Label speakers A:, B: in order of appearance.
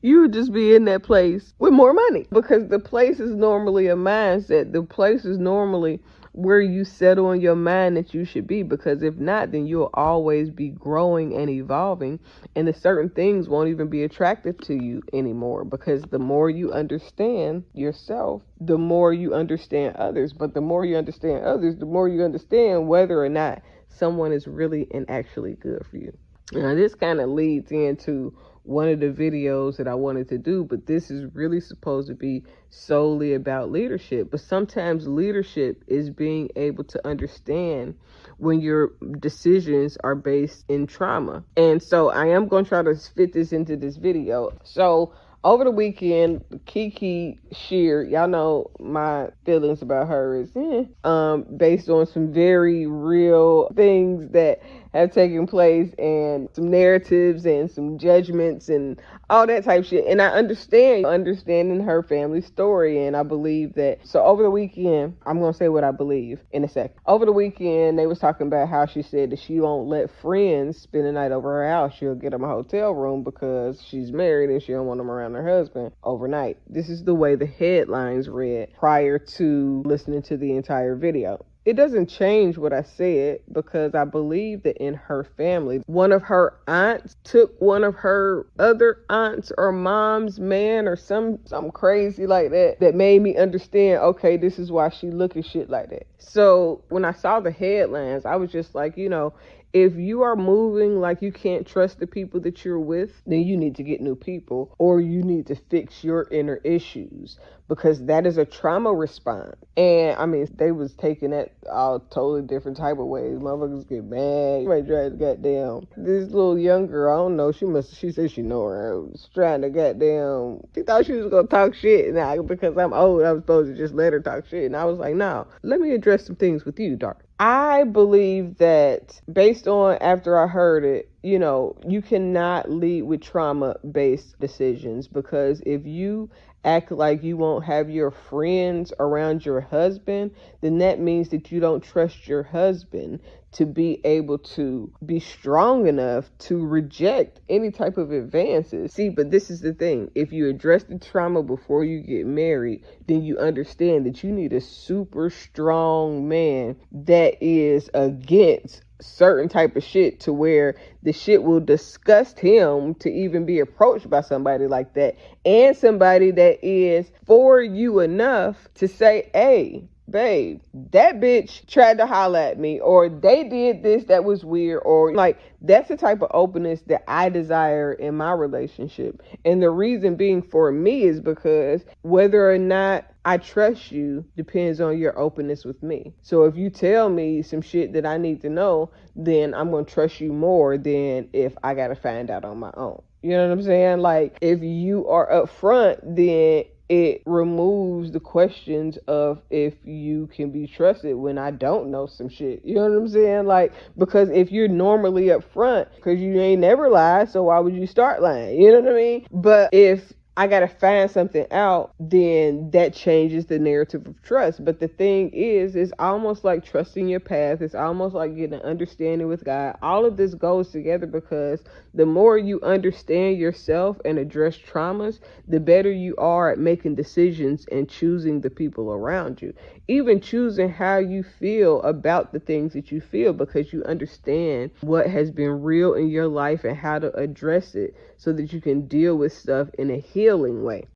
A: you would just be in that place with more money, because the place is normally a mindset. The place is normally where you settle in your mind that you should be, because if not, then you'll always be growing and evolving, and the certain things won't even be attractive to you anymore, because the more you understand yourself, the more you understand others. But the more you understand others, the more you understand whether or not someone is really and actually good for you. Now, this kind of leads into one of the videos that I wanted to do, but this is really supposed to be solely about leadership. But sometimes leadership is being able to understand when your decisions are based in trauma. And so I am going to try to fit this into this video. So over the weekend, Kaci shared, y'all know my feelings about her is based on some very real things that have taken place, and some narratives and some judgments and all that type of shit. And I understanding her family story, and I believe that. So over the weekend, I'm gonna say what I believe in a sec. Over the weekend, they was talking about how she said that she won't let friends spend the night over her house. She'll get them a hotel room because she's married and she don't want them around her husband overnight. This is the way the headlines read prior to listening to the entire video. It doesn't change what I said, because I believe that in her family, one of her aunts took one of her other aunts or mom's man or something crazy like that made me understand, okay, this is why she look at shit like that. So when I saw the headlines, I was just like, if you are moving like you can't trust the people that you're with, then you need to get new people, or you need to fix your inner issues, because that is a trauma response. And I mean, they was taking that all totally different type of ways. Motherfuckers get mad. Somebody tried to goddamn, this little young girl, I don't know, she said she know her, was trying to goddamn, she thought she was gonna talk shit. Now, because I'm old, I'm supposed to just let her talk shit. And I was like, no, let me address some things with you, dark. I believe that based on after I heard it, you cannot lead with trauma-based decisions, because if you act like you won't have your friends around your husband, then that means that you don't trust your husband to be able to be strong enough to reject any type of advances. See, but this is the thing. If you address the trauma before you get married, then you understand that you need a super strong man that is against certain type of shit, to where the shit will disgust him to even be approached by somebody like that, and somebody that is for you enough to say, hey, babe, that bitch tried to holler at me, or they did this that was weird, or like, that's the type of openness that I desire in my relationship. And the reason being for me is because whether or not I trust you depends on your openness with me. So if you tell me some shit that I need to know, then I'm going to trust you more than if I got to find out on my own. You know what I'm saying? Like, if you are upfront, then it removes the questions of if you can be trusted when I don't know some shit. You know what I'm saying? Like, because if you're normally upfront, because you ain't never lied, so why would you start lying? You know what I mean? But if I got to find something out, then that changes the narrative of trust. But the thing is, it's almost like trusting your path. It's almost like getting an understanding with God. All of this goes together, because the more you understand yourself and address traumas, the better you are at making decisions and choosing the people around you. Even choosing how you feel about the things that you feel, because you understand what has been real in your life and how to address it, so that you can deal with stuff in a healing way.